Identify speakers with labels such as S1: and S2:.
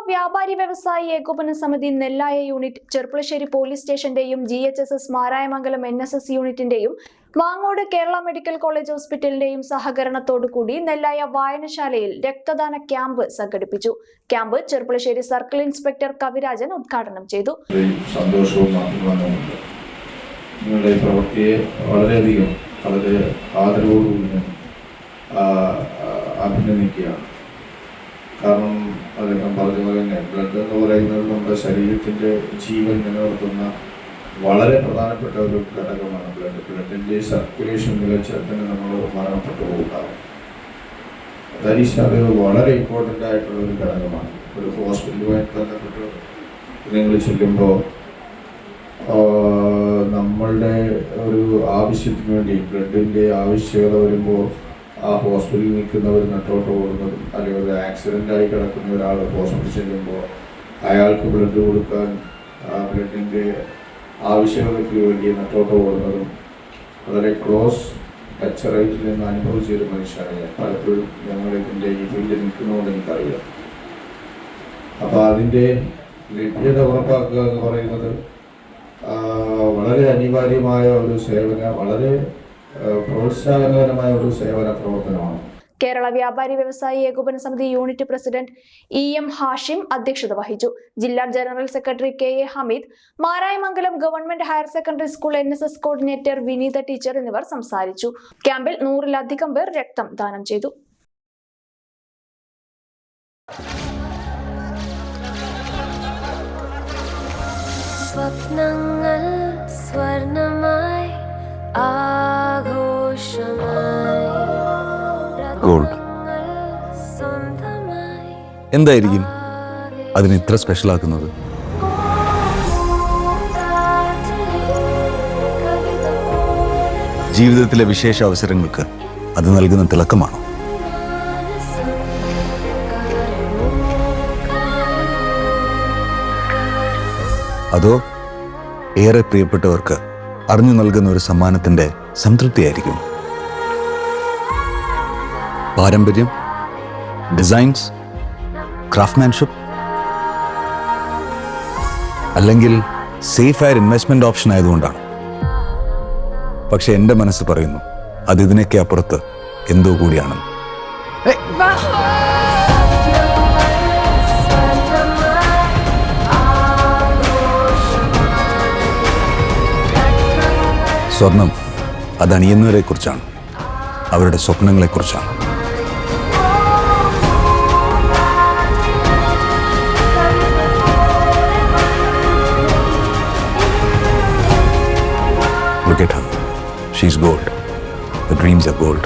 S1: വ്യാപാരി വ്യവസായി ഏകോപന സമിതി നെല്ലായ യൂണിറ്റ്, ചെർപ്പുളശ്ശേരി പോലീസ് സ്റ്റേഷന്റെയും GHSS മാരായമംഗലം NSS യൂണിറ്റിന്റെയും മാങ്ങോട് കേരള മെഡിക്കൽ കോളേജ് ഹോസ്പിറ്റലിന്റെയും സഹകരണത്തോടുകൂടി നെല്ലായ വായനശാലയിൽ രക്തദാന ക്യാമ്പ് സംഘടിപ്പിച്ചു. Camp Cherpulassery circle inspector Kavirajan ഉദ്ഘാടനം ചെയ്തു.
S2: നിങ്ങളുടെ പ്രവൃത്തിയെ വളരെയധികം വളരെ ആദരവോടുകൂടി അഭിനന്ദിക്കുകയാണ്. കാരണം അദ്ദേഹം പറഞ്ഞ പോലെ തന്നെ ബ്ലഡ് എന്ന് പറയുന്നത് നമ്മുടെ ശരീരത്തിൻ്റെ ജീവൻ നിലനിർത്തുന്ന വളരെ പ്രധാനപ്പെട്ട ഒരു ഘടകമാണ്. ബ്ലഡിൻ്റെ സർക്കുലേഷൻ നിലച്ചാൽ തന്നെ നമ്മൾ മരണപ്പെട്ടു പോകുന്നതാണ്. അത് വളരെ ഇമ്പോർട്ടൻ്റ് ആയിട്ടുള്ള ഒരു ഘടകമാണ്. ഒരു ഹോസ്പിറ്റലുമായിട്ട് ബന്ധപ്പെട്ട് നിങ്ങൾ ചെല്ലുമ്പോൾ നമ്മളുടെ ഒരു ആവശ്യത്തിന് വേണ്ടി ബ്ലഡിൻ്റെ ആവശ്യകത വരുമ്പോൾ ആ ഹോസ്പിറ്റലിൽ നിൽക്കുന്നവർ നെട്ടോട്ട് ഓടുന്നതും, അല്ലെങ്കിൽ ഒരു ആക്സിഡൻ്റായി കിടക്കുന്ന ഒരാൾ ഹോസ്പിറ്റലിൽ ചെല്ലുമ്പോൾ അയാൾക്ക് ബ്ലഡ് കൊടുക്കാൻ ആ ബ്ലഡിൻ്റെ ആവശ്യകതയ്ക്ക് വേണ്ടി നെട്ടോട്ട് ഓടുന്നതും വളരെ ക്ലോസ് ടച്ചറായിട്ട് നിന്ന് അനുഭവിച്ചൊരു മനുഷ്യനാണ് ഞാൻ. പലപ്പോഴും ഞങ്ങളിതിൻ്റെ ഈ ഫീൽഡിൽ നിൽക്കുന്നതുകൊണ്ട് എനിക്കറിയാം. അപ്പോൾ അതിൻ്റെ ലഭ്യത ഉറപ്പാക്കുക എന്ന് പറയുന്നത് വളരെ അനിവാര്യമായ ഒരു വളരെ പ്രോത്സാഹനകരമായ ഒരു സേവന പ്രവർത്തനമാണ്.
S1: കേരള വ്യാപാരി വ്യവസായി ഏകോപന സമിതി യൂണിറ്റ് പ്രസിഡന്റ് EM ഹാഷിം അധ്യക്ഷത വഹിച്ചു. ജില്ലാ general secretary KA Hameed, Marayamangalam government higher secondary school NSS coordinator Vineetha teacher എന്നിവർ സംസാരിച്ചു. ക്യാമ്പിൽ 100-ലധികം പേർ രക്തം ദാനം ചെയ്തു.
S3: സ്വപ്നങ്ങൾ സ്വർണമായി ആഘോഷമായി
S4: ഗോൾഡ് എന്തായിരിക്കും അതിന് ഇത്ര സ്പെഷ്യൽ ആക്കുന്നത്? ജീവിതത്തിലെ വിശേഷ അവസരങ്ങൾക്ക് അത് നൽകുന്ന തിളക്കമാണോ? അതോ ഏറെ പ്രിയപ്പെട്ടവർക്ക് അറിഞ്ഞു നൽകുന്ന ഒരു സമ്മാനത്തിന്റെ സംതൃപ്തിയായിരിക്കും? പാരമ്പര്യം, ഡിസൈൻസ്, ക്രാഫ്റ്റ്മാൻഷിപ്പ്, അല്ലെങ്കിൽ സേഫ് ആയ ഇൻവെസ്റ്റ്മെന്റ് ഓപ്ഷൻ ആയതുകൊണ്ടാണ്? പക്ഷെ എൻ്റെ മനസ്സ് പറയുന്നു അത് ഇതിനൊക്കെ അപ്പുറത്ത് എന്തോ കൂടിയാണെന്ന്. സ്വർണം അത് അണിയുന്നവരെ കുറിച്ചാണ്, അവരുടെ സ്വപ്നങ്ങളെ കുറിച്ചാണ്. Look at her. She's gold. The dreams are gold.